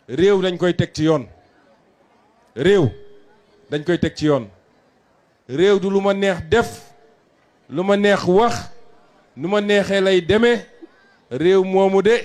réew dañ koy teg ci yoon réew dañ koy teg ci yoon réew du lu ma neex def lu ma neex wax nu ma neexee lay demee réew moomu de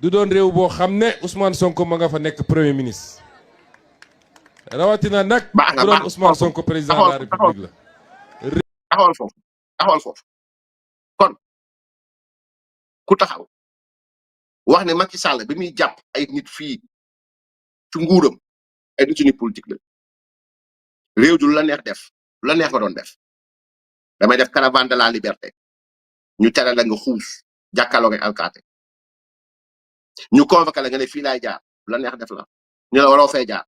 du doon réew boo xam ne Ousmane Sonko ma nga fa nekk premier ministre rawatina nag bu doon Ousmane Sonko président de la République la. taxawal foofu kon ku taxaw wax ne Macky Sall bi muy jàpp ay nit fii ci nguuram ay détenu politique la réew du la neex def lu la neex nga doon def damay def caravane de la liberté ñu tere la nga xuus jàkkaarloo ak alkaate ñu convoqué la nga ne fii laay jaar lu la neex def la ñu la waroo fee jaar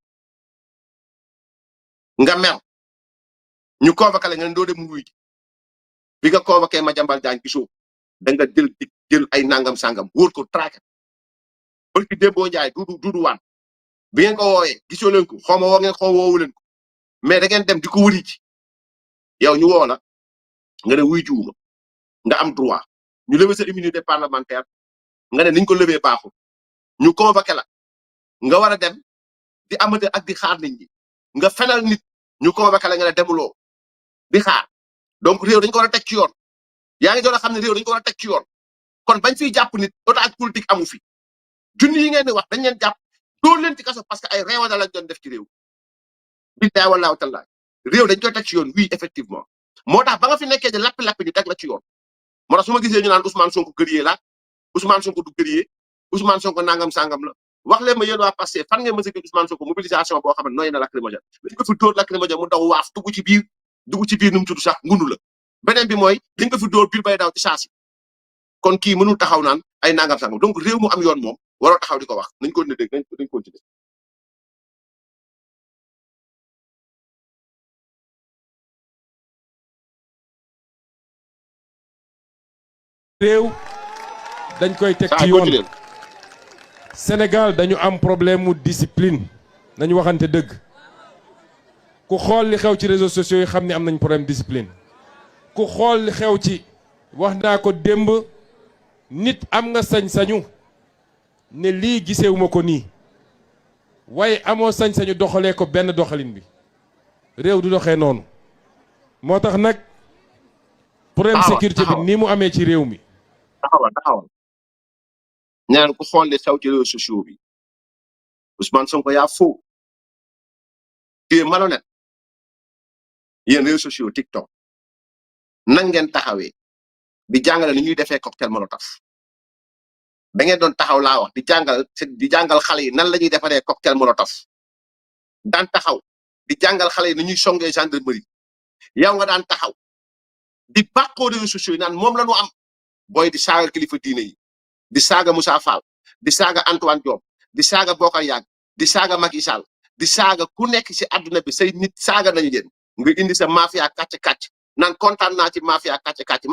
nga mer ñu convoqué la nga ne doo dem wuy ji bi nga convoqué Madiambal Diagne gisoo da nga jël ay nangam sangam wóor ko traqué barki démboo Njaay duudu waan bi ngeen ko woowee gisoo leen ko xaw ma woo ngeen xaw woowu leen ko mais da ngeen dem di ko wëri ci yow ñu woo la nga ne wuy jiwuma nga am droit ñu lever sa immunité parlementaire nga ne niñ ko lever baaxul ñu convoqué la nga war a dem di amate ak di xaar nit ñi nga fenal nit ñu convoqué la nga ne demuloo di xaar donc réew dañ ko war a teg ci yoon yaa ngi doon a xam ne réew dañ ko war a teg ci yoon kon bañ fiy jàpp nit otage politique amu fi junni yi ngeen di wax dañ leen jàpp dóor leen ci kaso parce que ay réewada lañ doon def ci réew billahi wallahi taala réew dañ koy teg ci yoon oui effectivement moo tax ba nga fi nekkee di lappi-lappi ñu teg la ci yoon moo tax su ma gisee ñu naan Ousmane Sonko guerrier la Ousmane Sonko du guerrier Ousmane Sonko nangam sangam la wax leen ma yéen waa passé fan ngeen mës a gis Ousmane Sonko mobilisation boo xam ne nooy na lacrymogène dañ ko fi dóor lacrymogène mu daw waaf dugg ci biir nu mu tudd sax ngunu la beneen bi mooy dañ ko fi dóor biir bay daw ci saasi kon kii mënul taxaw naan ay nangam sangam donc réew mu am yoon moom waroo taxaw di ko wax nañ ko ne dégg nañ continuer réew dañ koy teg ci yoon Sénégal dañu am problème mu discipline nañu waxante dëgg ku xool li xew ci réseaux sociaux yi xam ne am nañ problème discipline ku xool li xew ci wax naa ko démb nit am nga sañ-sañu ne lii gisewuma ko nii waaye amoo sañ-sañu doxalee ko benn doxalin bi réew du doxee noonu moo tax nag problème sécurité bi ni mu amee ci réew mi taxawal ñaan ku xool li xew ci réseaux sociaux bi Ousmane Sonko yaa faux tu es malhonnête yéen réseaux sociaux TikTok nan ngeen taxawee di jàngale ni ñuy defee cocktail molotov da ngeen doon taxaw laa wax di jàngal xale yi nan la ñuy defaree cocktail molotov daan taxaw di jàngal xale yi ni ñuy songee gendarmerie yow nga daan taxaw di bàqoo réseaux sociaux yi naan moom la ñu am booy di saaga kilifa diine yi di saaga Moussa Fall di saaga Antoine Diome di saaga Bokar Yàgg di saaga Macky Sall di saaga ku nekk ci àdduna bi say nit saaga nañu leen nga indi sa mafia kàcc-kàcc naan kontaan naa ci mafia kàcc-kàcc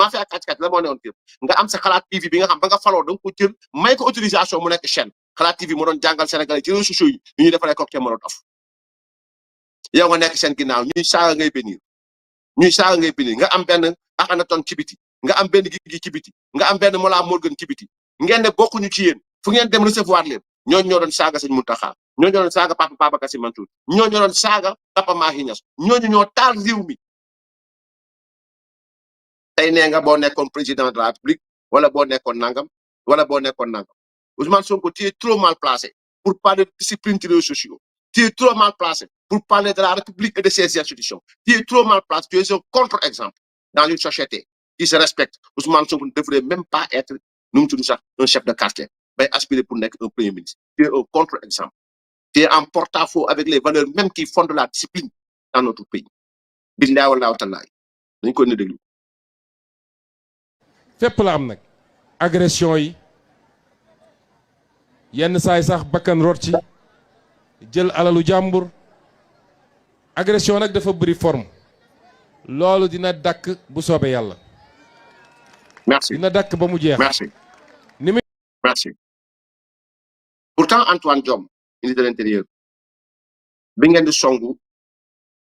la moo newoon fépp nga am sa Xalaat TV bi nga xam ba nga faloo da nga ko jël may ko autorisation mu nekk chaîne Xalaat TV moo doon jàngal Sénégalais ci réseaux sociaux yi ñu ñuy defaree cocktail molotov yow nga nekk seen ginnaaw ñuy saaga ngay bénir nga am benn Akhenaton ci biti nga am benn Guigui ci biti nga am benn Mollah Morgun ci biti ngeen ne bokkuñu ci yéen fu ngeen dem recevoir leen ñooñu ñoo doon saaga Sëñ Mountakha ñooñu ñoo doon saaga Papa Babacar Sy Mansour ñooñu ñoo doon saaga Papa Mahi Niass ñooñu ñoo taal réew mi tey nee nga boo nekkoon président de la République wala boo nekkoon nangam Ousmane Sonko tu es trop mal placé pour parler de discipline ci réseaux sociaux tu es trop mal placé pour parler de la République et de ses institutions tu es trop mal placé tu es un contre-exemple dans une société qui se respecte. Ousmane Sonko ne devrait même pas être un chef de quartier mais aspirer pour nekk un premier ministre. Tu es un contre-exemple. Tu es en porte-à-faux avec les valeurs même qui fondent la discipline dans notre pays. Billahi wallahi tallahi dañ ko ne déglu. fépp la am nag agression yi yenn saay sax bakkan rot ci jël alalu jàmbur agression nag dafa bëri forme loolu dina dakk bu soobee yàlla. Merci. dina dakk ba mu jeex. Merci. Merci. Pourtant Antoine Diome ministre de l'Intérieur bi ngeen di songu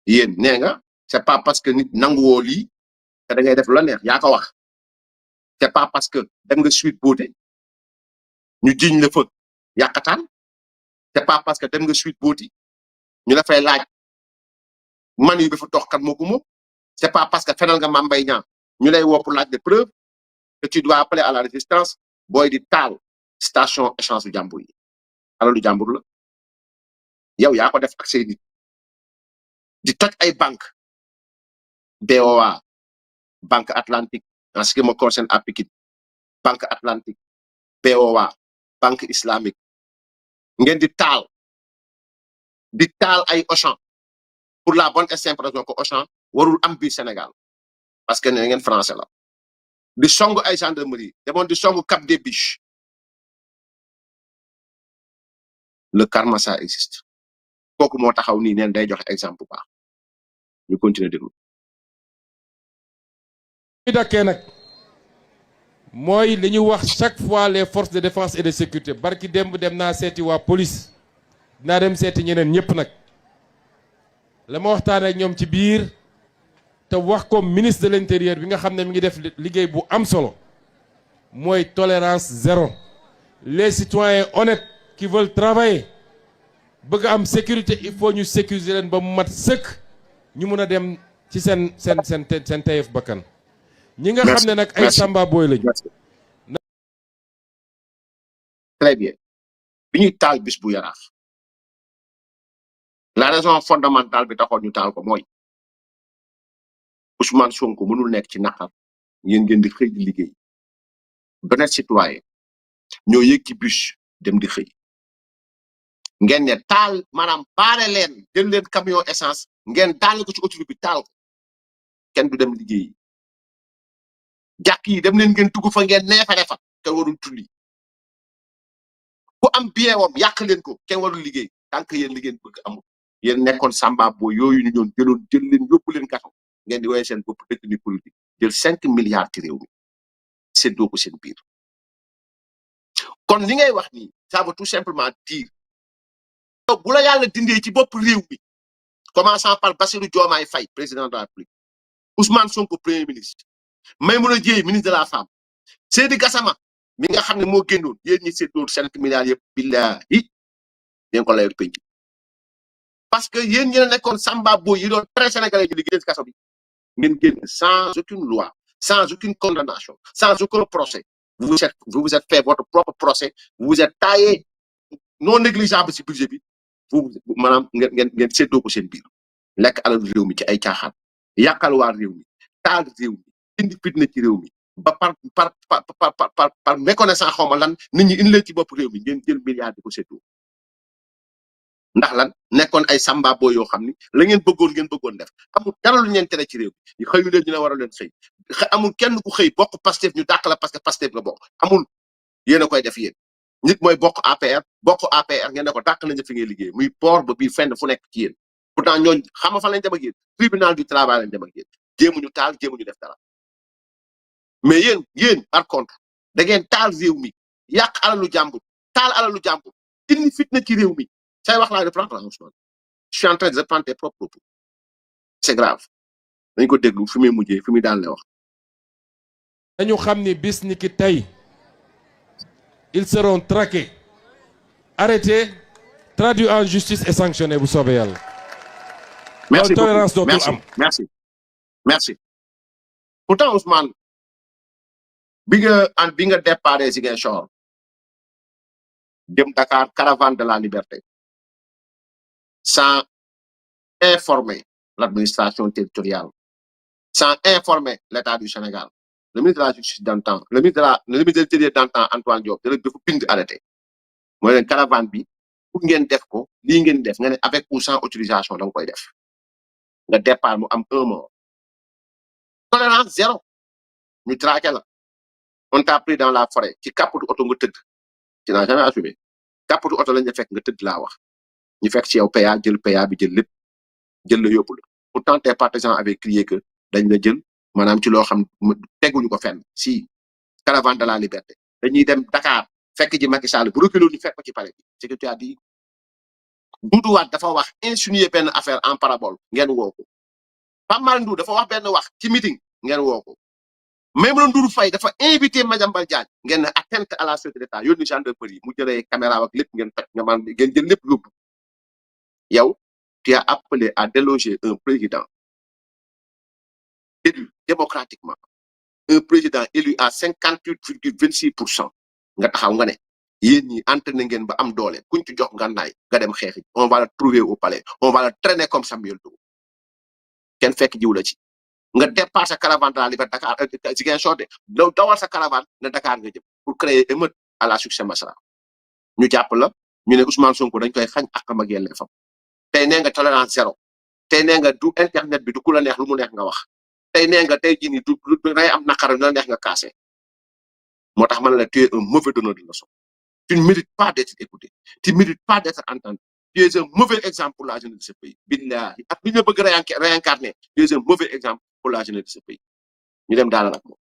yéen nee nga c'est pas parce que nit nanguwoo lii te da ngay def lu la neex yaa ko wax c'est pas parce que dem nga Sweet Beauté ñu jiñ la fa yàqataan c'est pas parce que dem nga suite booti ñu la fay laaj man yu bi fa dox kat moo ko moom c'est pas parce que fenal nga Mame Mbaye Niang ñu lay woo pour laaj de preuve que tu dois appeler à la résistance booy di taal station échange du jàmbur yi alalu jàmbur la yow yaa ko def ak say nit di toj ay banque BOA Banque Atlantique en ce qui me concerne à Pikine Banque Atlantique BOA Banque Islamique ngeen di taal ay Auchan pour la bonne et simple raison que Auchan warul am biir Sénégal parce que ne ngeen français la di songu ay gendarmerie demoon di songu Cap des Biches le karma ça existe kooku moo taxaw nii neen day joxe exemple bu baax ñu continuer déglu ñu dakkee nag mooy li ñu wax chaque fois les forces de défense et de sécurité barki démb dem naa seeti waa police dinaa dem seeti ñeneen ñëpp nag la ma waxtaan ak ñoom ci biir te wax ko ministre de l'intérieur bi nga xam ne mi ngi def liggéey bu am solo mooy tolérance zéro les citoyens honnêtes qui veulent travailler bëgg am sécurité il faut ñu sécuriser leen ba mu mat sëkk ñu mun a dem ci seen tayef bakkan ñi nga xam ne nag ay samba booy lañu. très bien bi ñuy taal bis bu Yaraax la raison fondamentale bi taxoon ñu taal ko mooy Ousmane Sonko mënul nekk ci naqar yéen ngeen di xëy di liggéey beneen citoyen ñoo yëg ci bus dem di xëy ngeen ne taal maanaam baare leen jël leen camion essence ngeen taal ko ci autoroute bi taal ko kenn du dem liggéey jàkk yi dem leen ngeen tugg fa ngeen neefere fa kenn warul tulli ku am bien wam yàq leen ko kenn warul liggéey tant que yéen liggéey bëgg amul yéen nekkoon samba boo yooyu ñu ñoon jëloon jël leen yóbbu leen kaso ngeen di woowee seen bopp détenu politique jël 5 milliards ci réew mi séddoo ko seen biir kon li ngay wax nii ça veut tout simplement dire bu la yàlla dindee ci bopp réew mi commençant par Bassirou Diomaye Faye président de la République Ousmane Sonko premier ministre Maïmouna Dièye ministre de la femme Seydi Gassama mi nga xam ne moo génnoon yéen ñi séddoo 5 milliards yëpp billahi yéen ko layoo penc parce que yéen ñi nekkoon samba boy yi doon très sénégalais ñu liggéey ci kaso bi ngeen génn sans aucune loi sans aucune condamnation sans aucun procès vous vous êtes fait votre propre procès vous êtes taillé non négligeable ci budget bi vous maanaam ngeen séddoo ko seen biir lekk alal réew mi ci ay caaxaan yàqal waa réew mi taal réew mi indi fitna ci réew mi ba par méconnaissance xaw ma lan nit ñi indi leen ci bopp réew mi ngeen jël milliards di ko séddoo ndax lan nekkoon ay samba boo yoo xam ni la ngeen bëggoon def amul dara lu ñeen tere ci réew mi xëyu leen ñu ne war a leen xëy amul kenn ku xëy bokk Pastef ñu dàq la parce que Pastef la bokk amul yéen a koy def yéen nit mooy bokk APR ngeen ne ko dàq nañu fi ngay liggéey muy port ba bii fenn fu nekk ci yéen pourtant ñooñ xam nga fan lañ dem ak yéen tribunal du travail lañ dem ak yéen jéemuñu taal jéemuñu def dara mais yéen par contre da ngeen taal réew mi yàq alalu jàmbur taal alalu jàmbur indi fitna ci réew mi say wax laa reprendre Ousmane je suis en train de reprendre tes propres propos c'est grave dañ ko déglu fi muy mujjee fi muy daan lay wax dañu xam ni bis ni ki tey ils seront traqués arrêtés traduits en justice et sanctionnés bu soobee yàlla. merci tolérance dootul am merci pourtant Ousmane bi nga déparé Ziguinchor dem Dakar caravane de la liberté sans informer l'administration territoriale sans informer l'État du Sénégal le ministre de la justice d'antan le ministre de l'intérieur d'antan Antoine Diop dafa bind arrêté mooy leen caravane bi pour ngeen def ko lii ngeen def nga ne avec ou sans autorisation da nga koy def nga départ mu am 1 mort tolérance zéro ñu traqué la on t'a pris dans la forêt ci kàppatu oto nga tëdd tu n'as jamais assumé kàppatu oto lañ la fekk nga tëdd laa wax ñu fekk ci yow PA jël PA bi jël lépp jël la yóbbu la pourtant tes partisans avaient crié que dañ la jël maanaam ci loo xam teguñu ko fenn si caravane de la liberté dañuy dem Dakar fekk ji Macky Sall bu reculé ñu fekk ko ci palais bi c'est que tu as dit Doudou Wade dafa wax insinuer benn affaire en parabole ngeen woo ko Pape Malick Ndour dafa wax benn wax ci meeting ngeen woo ko même le Ndour Faye dafa invité Madiambal Diagne ngeen ne atteinte à la sécurité de l'État yónni gendarmerie mu jëlee caméra ak lépp ngeen toj nga man ngeen jël lépp yóbbu yow tu as appelé à déloger un président élu démocratiquement un président élu à 58,26%. nga taxaw nga ne yéen ñi entraîné ngeen ba am doole kuñ ci jox ngànnaay nga dem xeexi on va le trouver au palais on va le traîner comme Samuel Doe kenn fekk jiw la ci nga dépassé caravane de la liberté Dakar Ziguinchor de dawal sa caravane ne Dakar nga jëm pour créer émeute à la succès Masra ñu jàpp la ñu ne Ousmane Sonko dañ koy xañ akam ak yelleefam tey nee nga tolérance zéro tey nee nga du internet bi du ku la neex lu mu neex nga wax tey nee nga tey jii nii du ngay am naqar lu la neex nga kaase moo tax man la tu es un mauvais donneur de leçon tu ne mérites pas d'être écouté tu ne mérites pas d'être entendu tu es un mauvais exemple pour la jeunesse de ce pays billahi ak li nga bëgg réincarner tu es un mauvais exemple pour la jeunesse de ce pays ñu dem daal ak moom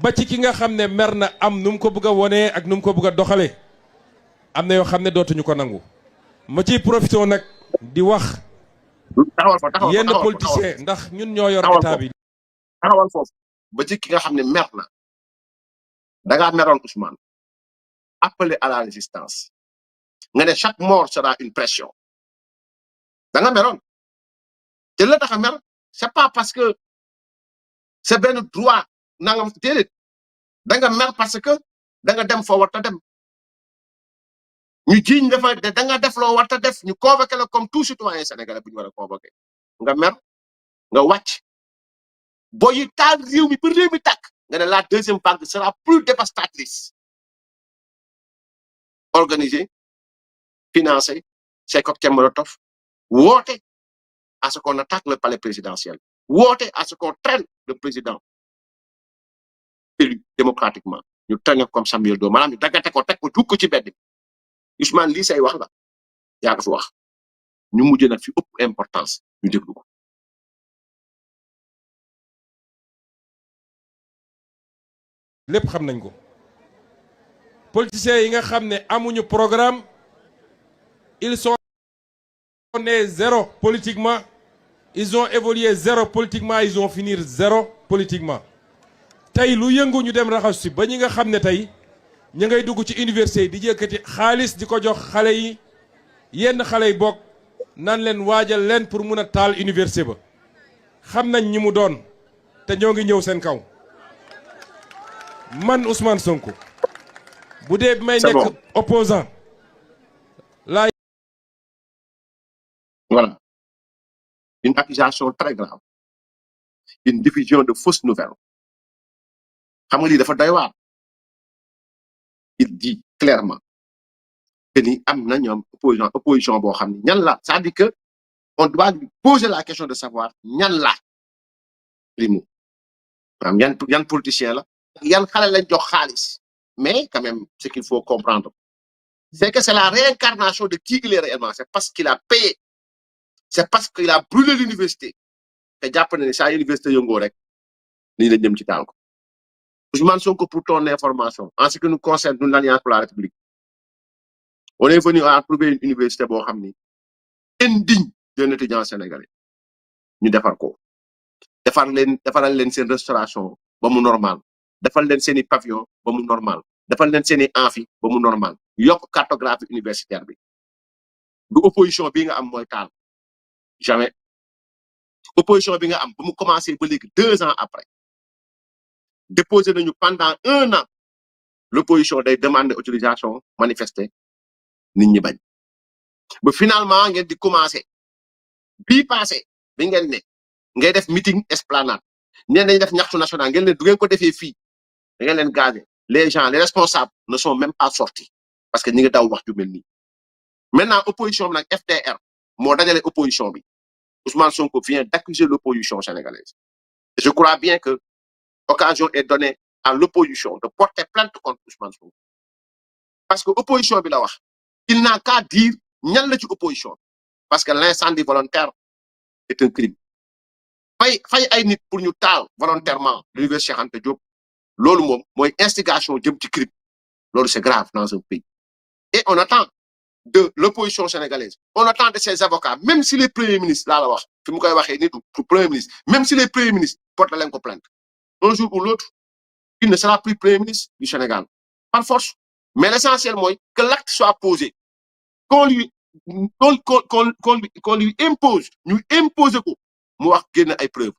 ba ci ki nga xam ne mer na am nu mu ko bëgg a wonee ak nu mu ko bëgg a doxalee am na yoo xam ne dootuñu ko nangu ma ciy profité nag di wax yenn politicien ndax ñun ñoo yor état bi taxawal foofu ba ci ki nga xam ne mer na dangaa meroon Ousmane appelé à la résistance nga ne chaque mort sera une pression da nga meroon te la tax a mer c'est pas parce que c'est benn droit nangam déedéet da nga mer parce que da nga dem foo war ta dem ñu jiiñ dafa da nga def loo war ta def ñu convoqué la comme tout citoyen sénégalais bu ñu war a convoqué nga mer nga wàcc boo yi taal réew mi ba réew mi tàkk nga ne la deuxième vague sera plus dévastatrice organisé financé c'est cocktail Molotov woote à ce qu'on attaque le palais présidentiel woote à ce qu'on traîne le président élu démocratiquement ñu traîne comme Samuel Doe maanaam ñu daggate ko teg ko dugg ko ci bedd Ousmane lii say wax la yaa ko fi wax ñu mujj nag fi ëpp importance ñu déglu ko lépp xam nañ ko politiciens yi nga xam ne amuñu programme ils sont nés zéro politiquement ils ont évolué zéro politiquement ils vont finir zéro politiquement tey lu yëngu ñu dem raxas si ba ñi nga xam ne tey ñu ngay dugg ci université yi di jëkkati xaalis di ko jox xale yi yenn xale yi bokk nan leen waajal leen pour mun a taal université ba xam nañ ñi mu doon te ñoo ngi ñëw seen kaw man Ousmane Sonko bu dee may nekk opposant laa voilà une accusation très grave une diffusion de fausses nouvelles xam nga lii dafa doy waar il dit clairement que ni am na ñoom opposition boo xam ne ñan la c'est-à-dire que on doit lui poser la question de savoir ñan la li mu am yan politicien la yan xale lañ jox xaalis mais quand même ce qu'il faut comprendre c'est que c'est la réincarnation de qui il est réellement c'est parce qu'il a payé c'est parce qu'il a brûlé l'université te jàpp na ne saa université yëngoo rek nii la jëm ci taal ko Ousmane Sonko pour ton information en ce qui nous concerne nous l'Alliance pour la République on est venu à trouver une université boo xam ni indigne d'un étudiant sénégalais ñu defar ko defaral leen seen restauration ba mu normal defal leen seen i pavillon ba mu normal defal leen seen i amphi ba mu normal yokk cartographie universitaire bi du opposition bi nga am mooy taal jamais opposition bi nga am ba mu commencé ba léegi 2 ans après déposé nañu pendant 1 an l'opposition day demander autorisation manifester nit ñi bañ ba finalement ngeen di commencé bii passé bi ngeen ne ngay def meeting esplanade ñeen dañuy def ñaxtu national ngeen leen du ngeen ko defee fii da ngeen leen gazé les gens les responsables ne sont même pas sortis parce que ñi ngi daw wax ju mel nii maintenant opposition bi nag FDR moo dajale opposition bi Ousmane Sonko vient d'accuser l'opposition sénégalaise et je crois bien que occasion est donnée à l'opposition de porter plainte contre Ousmane Sonko parce que opposition bi la wax il n'a qu'à dire ñan la ci opposition parce que l'incendie volontaire est un crime fay ay nit pour ñu taal volontairement l'université Cheikh Anta Diop loolu moom mooy instigation jëm ci crime loolu c'est grave dans un pays et on attend de l'opposition sénégalaise, on attend de ses avocats, même si les premiers ministres, là, premier ministre, même si les premiers ministres portent la plainte, un jour ou l'autre, il ne sera plus premier ministre du Sénégal. Par force. Mais l'essentiel, moi, que l'acte soit posé, qu'on lui impose, nous impose ko, mu wax génn ay preuves.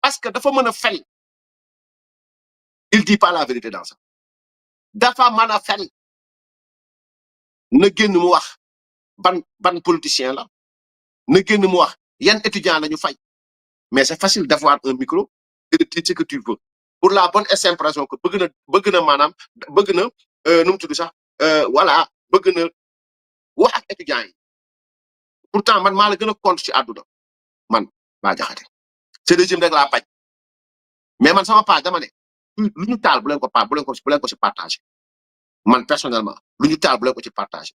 Parce que dafa mën a fen. Il dit pas la vérité dans ça. Dafa mën a fen. Na génn mu wax ban politicien la. Na génn mu wax yan étudiant la ñu fay. Mais c'est facile d'avoir un micro et de dire ce que tu veux. Pour la bonne et simple raison que bëgg na maanaam bëgg na nu mu tudd sax voilà bëgg na wax ak étudiants yi. Pourtant man maa la gën a compte ci àdduna man Bah Diakhaté ce régime rek laa bañ mais man sama page dama ne lu ñu taal bu leen ko si partagé man personnellement lu ñu taal bu leen ko ci partagé